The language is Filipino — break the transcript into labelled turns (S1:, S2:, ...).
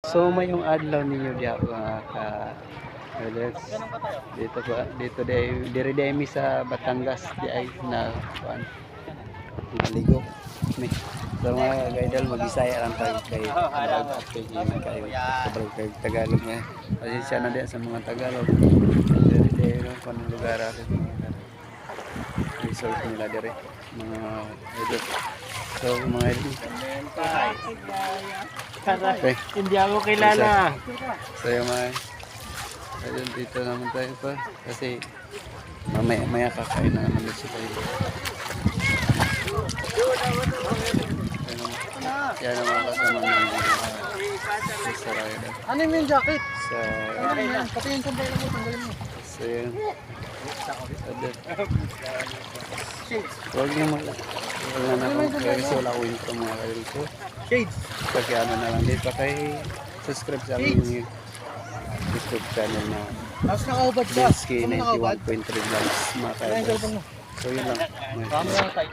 S1: So may yung adlaw ninyo diha mga ka brothers. Dito ba dito dire mi sa Batangas di ay na kuan naligo mi. So mga gaidal mag-Bisaya lang tag kay Tagalog at kay man kayo sobrang kay Tagalog nga. Pasensya na din sa mga Tagalog. Dire no kun lugar ato mga resort nila dire mga idol. So mga idol. Okay.
S2: Hindi ako kilala.
S1: So yung mga ayun, dito naman tayo pa kasi mamaya kakain na naman dito tayo. Yan ang mga kasama namin sa rider.
S2: Ano yung jacket?
S1: Sa
S2: Pati yung tanggalin mo, tanggalin mo.
S1: sa yun. Huwag niyo wala na akong kasi wala akong intro mga kayo ko.
S2: Shades.
S1: Kasi ano na lang dito kay subscribe sa aming YouTube channel na
S2: Tapos nakaubad ka.
S1: Binsky 91.3 vlogs mga kayo. So yun lang.
S2: Camera tight.